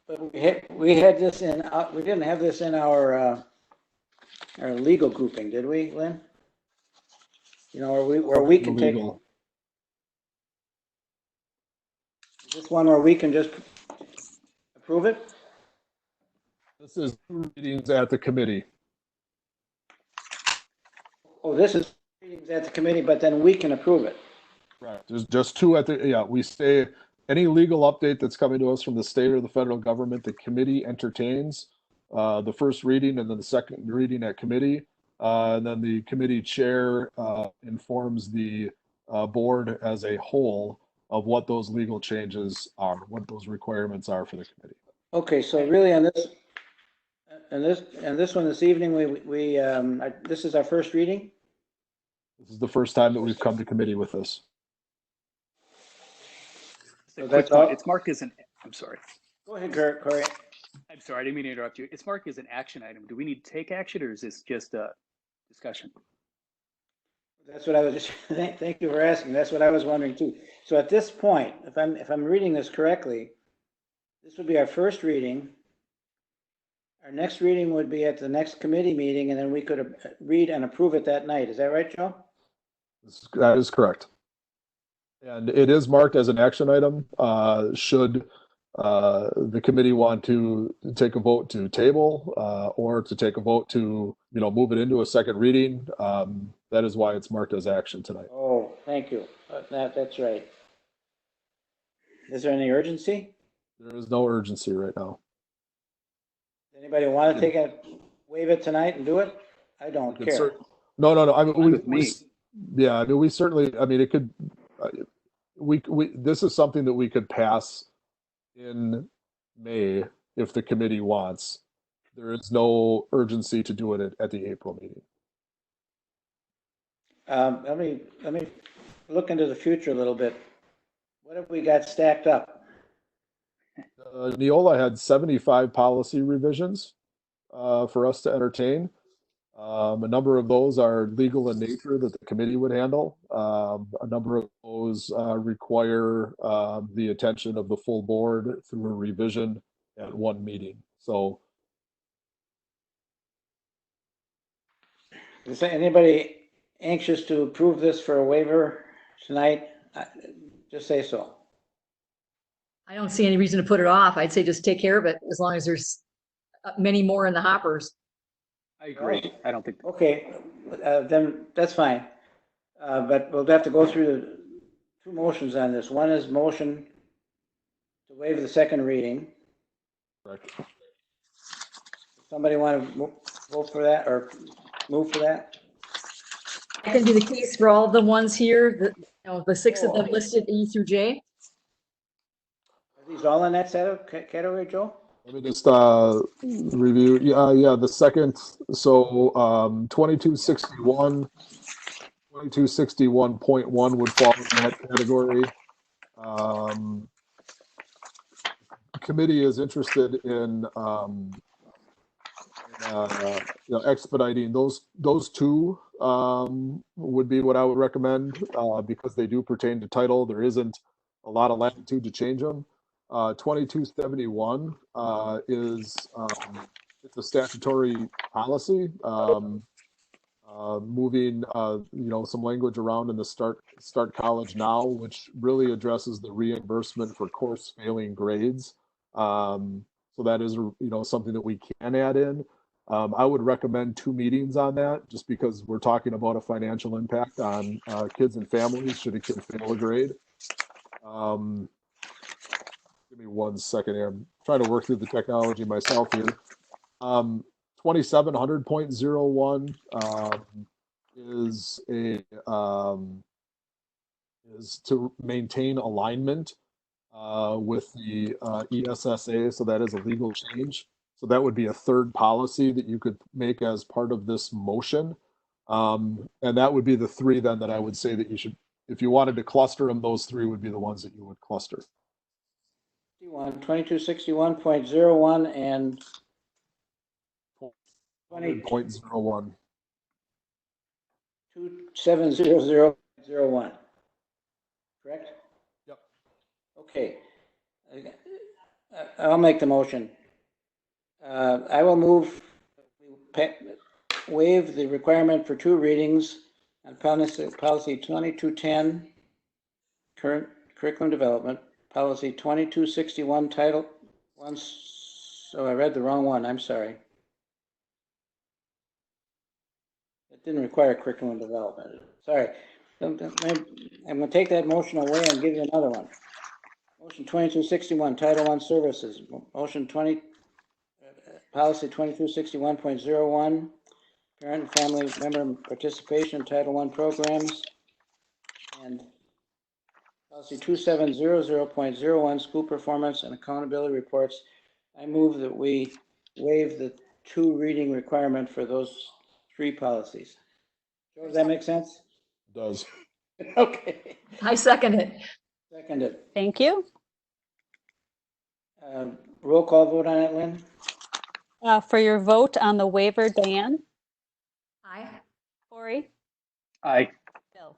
But we had this in. We didn't have this in our legal grouping, did we, Lynn? Where we can take this one where we can just approve it.
This is readings at the committee.
Oh, this is readings at the committee, but then we can approve it.
Right. There's just two at the, we stay, any legal update that's coming to us from the state or the federal government, the committee entertains the first reading and then the second reading at committee. And then the committee chair informs the board as a whole of what those legal changes are, what those requirements are for the committee.
Okay, so really on this, and this one this evening, this is our first reading?
This is the first time that we've come to committee with this.
So that's all?
It's marked as an, I'm sorry.
Go ahead, Corey.
I'm sorry, I didn't mean to interrupt you. It's marked as an action item. Do we need to take action or is this just a discussion?
That's what I was just, thank you for asking. That's what I was wondering too. So at this point, if I'm reading this correctly, this would be our first reading. Our next reading would be at the next committee meeting, and then we could read and approve it that night. Is that right, Joe?
That is correct. And it is marked as an action item. Should the committee want to take a vote to table or to take a vote to, move it into a second reading, that is why it's marked as action tonight.
Oh, thank you. That's right. Is there any urgency?
There is no urgency right now.
Anybody want to waive it tonight and do it? I don't care.
No. I mean, we certainly. I mean, it could. This is something that we could pass in May if the committee wants. There is no urgency to do it at the April meeting.
Let me look into the future a little bit. What have we got stacked up?
Neola had 75 policy revisions for us to entertain. A number of those are legal in nature that the committee would handle. A number of those require the attention of the full board through a revision at one meeting. So,
is anybody anxious to approve this for a waiver tonight? Just say so.
I don't see any reason to put it off. I'd say just take care of it as long as there's many more in the hoppers.
I agree. I don't think.
Okay, then that's fine. But we'll have to go through the two motions on this. One is motion to waive the second reading.
correct.
Somebody want to vote for that or move for that?
That can be the case for all the ones here, the 6 of them listed E through J.
Are these all in that set of category, Joe?
Let me just review. Yeah, the second. So 2261, 2261.1 would fall in that category. committee is interested in expediting those two would be what I would recommend because they do pertain to title. There isn't a lot of latitude to change them. 2271 is it's a statutory policy. Moving some language around in the start college now, which really addresses the reimbursement for course failing grades. So that is something that we can add in. I would recommend 2 meetings on that, just because we're talking about a financial impact on kids and families should a kid fail a grade. Give me 1 second here. I'm trying to work through the technology myself here. 2700.01 is to maintain alignment with the ESSA, so that is a legal change. So that would be a third policy that you could make as part of this motion. And that would be the 3 then that I would say that you should, if you wanted to cluster them, those 3 would be the ones that you would cluster.
2261.01 and
20.01.
2700.01. Correct?
Yep.
Okay. I'll make the motion. I will move, waive the requirement for 2 readings on policy 2210, current curriculum development, policy 2261, title 1. So I read the wrong one. I'm sorry. It didn't require curriculum development. Sorry. I'm going to take that motion away and give you another one. Motion 2261, Title I Services. Motion policy 2261.01, Parent and Family Member Participation, Title I Programs. And policy 2700.01, School Performance and Accountability Reports. I move that we waive the 2 reading requirement for those 3 policies. Joe, does that make sense?
It does.
Okay.
I second it.
Seconded.
Thank you.
Roll call vote on it, Lynn?
For your vote on the waiver, Diane?
Aye.
Corey?
Aye.
Bill?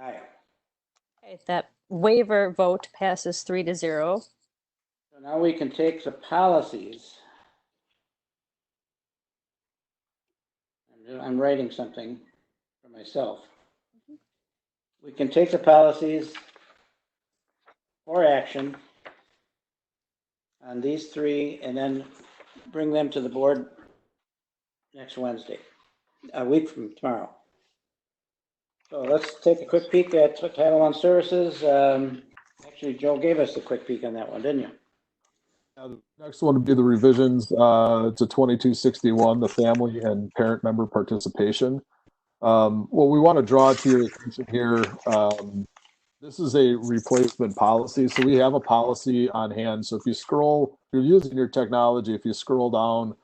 Aye.
Okay, that waiver vote passes 3-0.
So now we can take the policies. I'm writing something for myself. We can take the policies for action on these 3 and then bring them to the board next Wednesday, a week from tomorrow. So let's take a quick peek at Title I Services. Actually, Joe gave us a quick peek on that one, didn't you?
The next one would be the revisions to 2261, the family and parent member participation. What we want to draw to your attention here, this is a replacement policy. So we have a policy on hand. So if you're using your technology, if you scroll down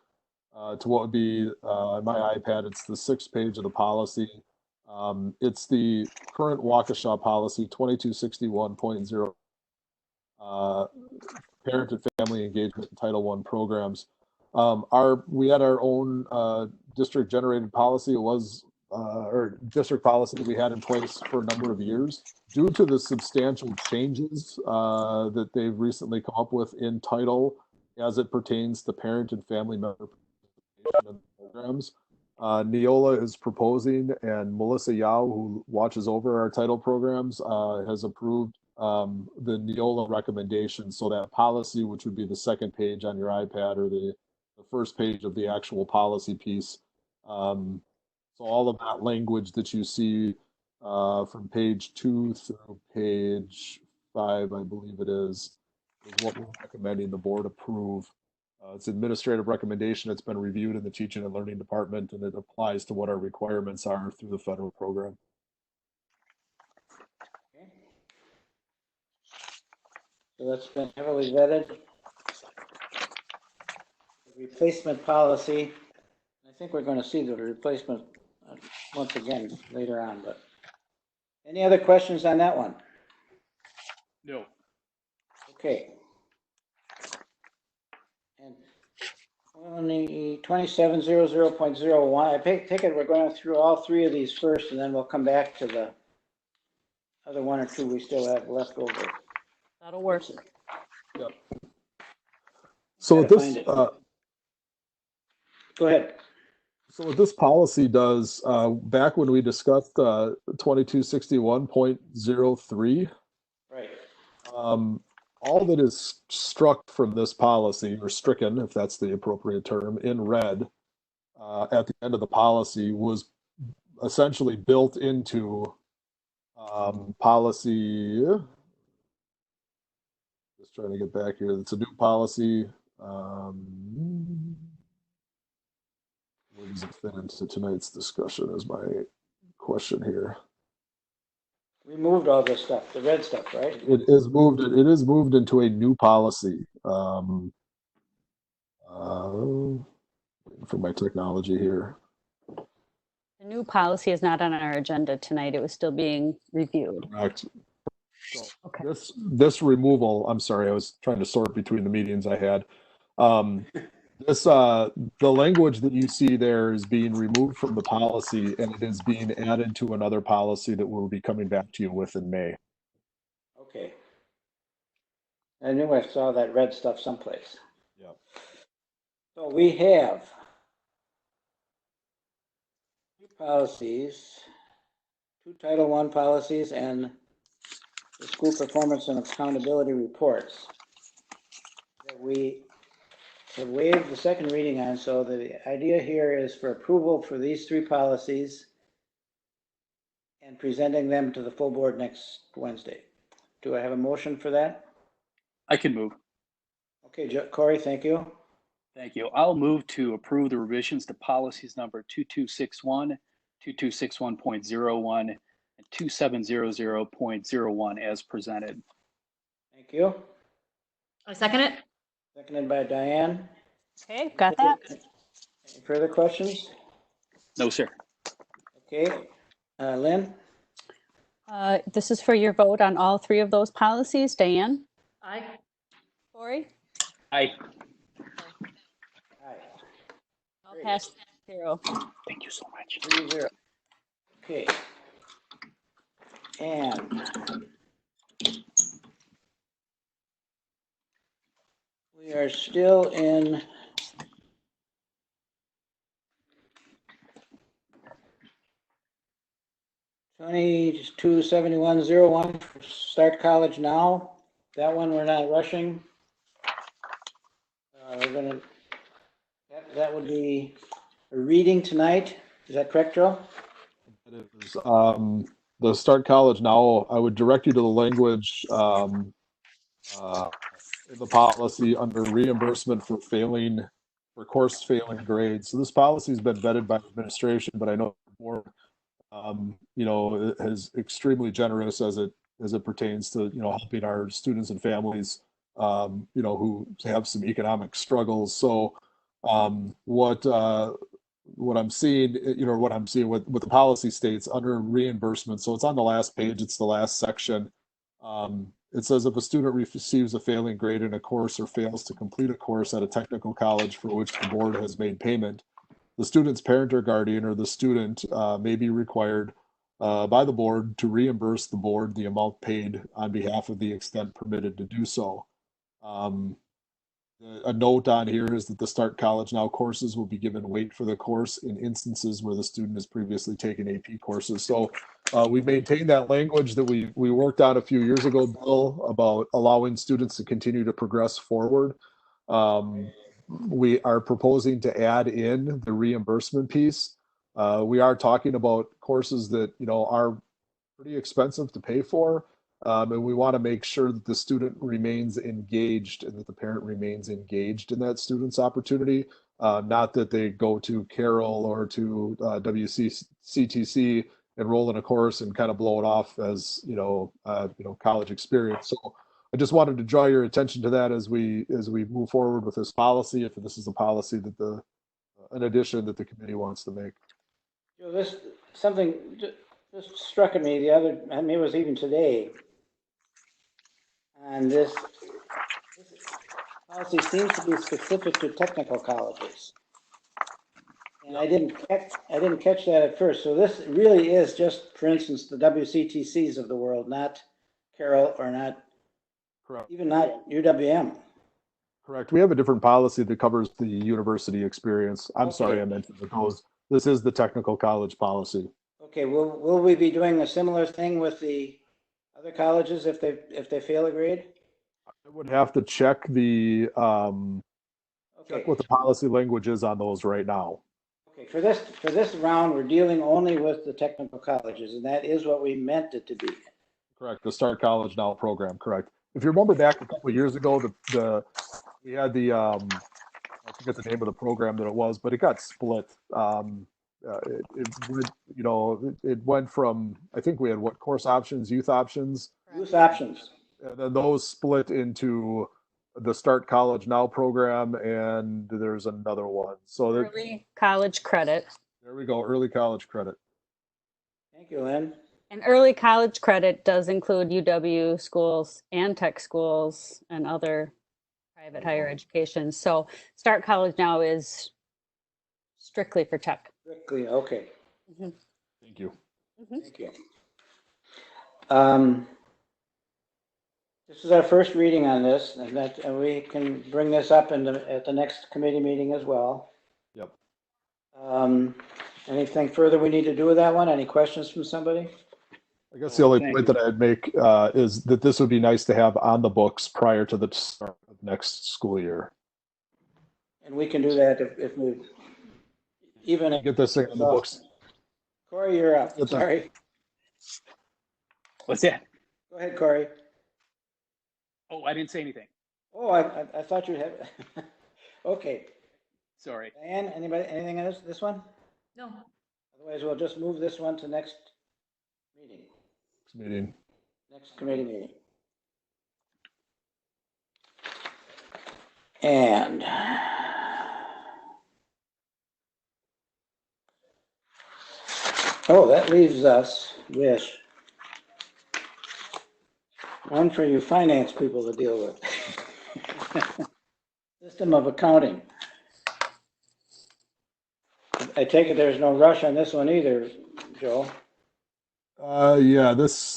to what would be on my iPad, it's the 6th page of the policy. It's the current Waukesha policy 2261.0. Parent and family engagement in Title I programs. We had our own district generated policy. It was or district policy that we had in place for a number of years. Due to the substantial changes that they've recently come up with in title as it pertains to parent and family member programs, Neola is proposing, and Melissa Yao, who watches over our title programs, has approved the Neola recommendation. So that policy, which would be the 2nd page on your iPad or the 1st page of the actual policy piece. So all of that language that you see from page 2 through page 5, I believe it is what we're recommending the board approve. It's administrative recommendation. It's been reviewed in the teaching and learning department, and it applies to what our requirements are through the federal program.
Okay. So that's been heavily vetted. The replacement policy. I think we're going to see the replacement once again later on, but any other questions on that one?
No.
Okay. And on the 2700.01, I take it we're going through all three of these first, and then we'll come back to the other one or two we still have left over.
That'll work.
So
Gotta
with this,
find it. Go ahead.
so what this policy does, back when we discussed 2261.03,
Right.
all that is struck from this policy, or stricken, if that's the appropriate term, in red at the end of the policy was essentially built into policy. Just trying to get back here. It's a new policy. Where does it fit into tonight's discussion is my question here.
We moved all this stuff, the red stuff, right?
It is moved. It is moved into a new policy. Waiting for my technology here.
The new policy is not on our agenda tonight. It was still being reviewed.
Correct. So
Okay.
this removal. I'm sorry. I was trying to sort between the meetings I had. The language that you see there is being removed from the policy, and it is being added to another policy that we'll be coming back to you with in May.
Okay. I knew I saw that red stuff someplace.
Yeah.
So we have two policies, two Title I policies, and the school performance and accountability reports that we have waived the second reading on. So the idea here is for approval for these three policies and presenting them to the full board next Wednesday. Do I have a motion for that?
I can move.
Okay, Corey, thank you.
Thank you. I'll move to approve the revisions to policies number 2261, 2261.01, and 2700.01 as presented.
Thank you.
I second it.
Seconded by Diane.
Okay, got that?
Any further questions?
No, sir.
Okay, Lynn?
This is for your vote on all three of those policies. Diane?
Aye.
Corey?
Aye.
Aye.
I'll pass 0.
Thank you so much.
3-0. Okay. And we are still in $2271.01 for Start College Now. That one we're not rushing. That would be a reading tonight. Is that correct, Joe?
It is, the Start College Now, I would direct you to the language in the policy under reimbursement for course failing grades. So this policy has been vetted by administration, but I know the board, is extremely generous as it pertains to helping our students and families, who have some economic struggles. So what I'm seeing, what the policy states under reimbursement. So it's on the last page. It's the last section. It says if a student receives a failing grade in a course or fails to complete a course at a technical college for which the board has made payment, the student's parent or guardian or the student may be required by the board to reimburse the board the amount paid on behalf of the extent permitted to do so. A note on here is that the Start College Now courses will be given weight for the course in instances where the student has previously taken AP courses. So we maintained that language that we worked out a few years ago, Bill, about allowing students to continue to progress forward. We are proposing to add in the reimbursement piece. We are talking about courses that are pretty expensive to pay for. And we want to make sure that the student remains engaged and that the parent remains engaged in that student's opportunity. Not that they go to Carroll or to WCTC, enroll in a course and kind of blow it off as college experience. So I just wanted to draw your attention to that as we move forward with this policy. If this is a policy that an addition that the committee wants to make.
This something just struck me the other. I mean, it was even today. And this policy seems to be specific to technical colleges. And I didn't catch that at first. So this really is just, for instance, the WCTCs of the world, not Carroll or not,
Correct.
even not UWM.
Correct. We have a different policy that covers the university experience. I'm
Okay.
sorry I mentioned the those. This is the technical college policy.
Okay, will we be doing a similar thing with the other colleges if they fail a grade?
I would have to check the
Okay.
check what the policy language is on those right now.
Okay, for this round, we're dealing only with the technical colleges, and that is what we meant it to be.
Correct. The Start College Now program. Correct. If you remember back a couple of years ago, we had the I forget the name of the program that it was, but it got split. It went from, I think we had what, course options, youth options,
Youth options.
and then those split into the Start College Now program, and there's another one. So
Early college credit.
there we go, early college credit.
Thank you, Lynn.
And early college credit does include UW schools and tech schools and other private higher education. So Start College Now is strictly for tech.
Strictly, okay.
Thank you.
Thank you. This is our first reading on this, and we can bring this up at the next committee meeting as well.
Yep.
Anything further we need to do with that one? Any questions from somebody?
I guess the only
Thank
point
you.
that I'd make is that this would be nice to have on the books prior to the start of next school year.
And we can do that if we, even if.
Get this thing on the books.
Corey, you're up.
Get that.
Sorry.
What's that?
Go ahead, Corey.
Oh, I didn't say anything.
Oh, I thought you had. Okay.
Sorry.
Diane, anything on this one?
No.
Otherwise, we'll just move this one to next meeting, next committee meeting. And that leaves us with one for you finance people to deal with. System of accounting. I take it there's no rush on this one either, Joe.
Yeah, this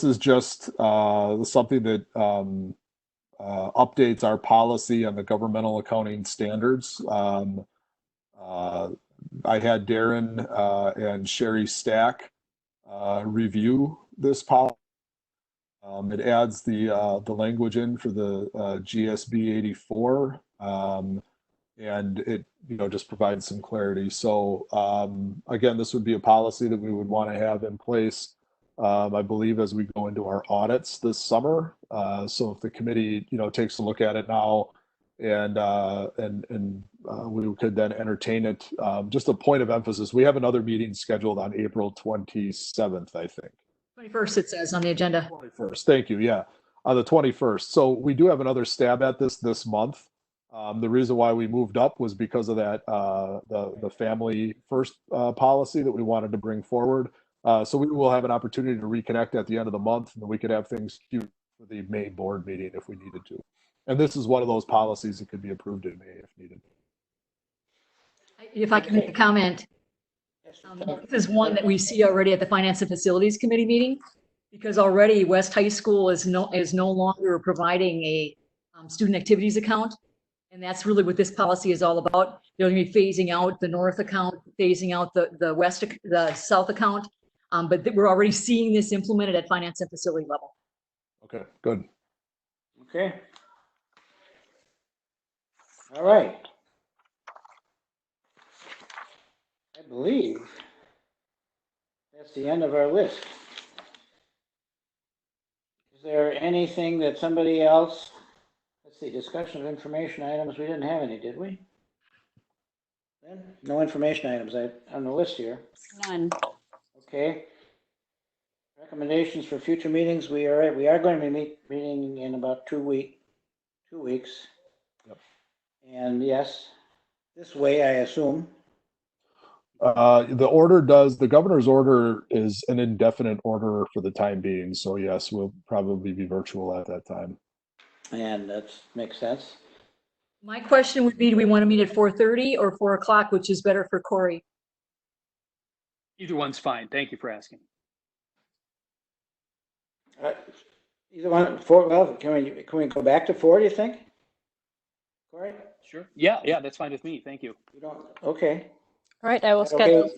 is just something that updates our policy on the governmental accounting standards. I had Darren and Sherry Stack review this policy. It adds the language in for the GSB 84, and it just provides some clarity. So again, this would be a policy that we would want to have in place, I believe, as we go into our audits this summer. So if the committee takes a look at it now, and we could then entertain it. Just a point of emphasis: we have another meeting scheduled on April 27th, I think.
21st, it says on the agenda.
21st. Thank you. Yeah, on the 21st. So we do have another stab at this month. The reason why we moved up was because of that the family first policy that we wanted to bring forward. So we will have an opportunity to reconnect at the end of the month, and we could have things queued for the May board meeting if we needed to. And this is one of those policies that could be approved in May if needed.
If I can make a comment, this is one that we see already at the Finance and Facilities Committee meeting, because already West High School is no longer providing a student activities account. And that's really what this policy is all about. They're going to be phasing out the North account, phasing out the South account. But we're already seeing this implemented at finance and facility level.
Okay, good.
Okay. All right. I believe that's the end of our list. Is there anything that somebody else, let's see, discussion of information items, we didn't have any, did we? Then, no information items on the list here.
None.
Okay. Recommendations for future meetings, we are going to be meeting in about 2 weeks.
Yep.
And yes, this way, I assume.
The governor's order is an indefinite order for the time being. So yes, we'll probably be virtual at that time.
And that makes sense.
My question would be, do we want to meet at 4:30 or 4 o'clock, which is better for Corey?
Either one's fine. Thank you for asking.
Either one, four, well, can we go back to 4, do you think? Corey?
Sure. Yeah, that's fine with me. Thank you.
You don't, okay.
All right, I will
Is that okay?
schedule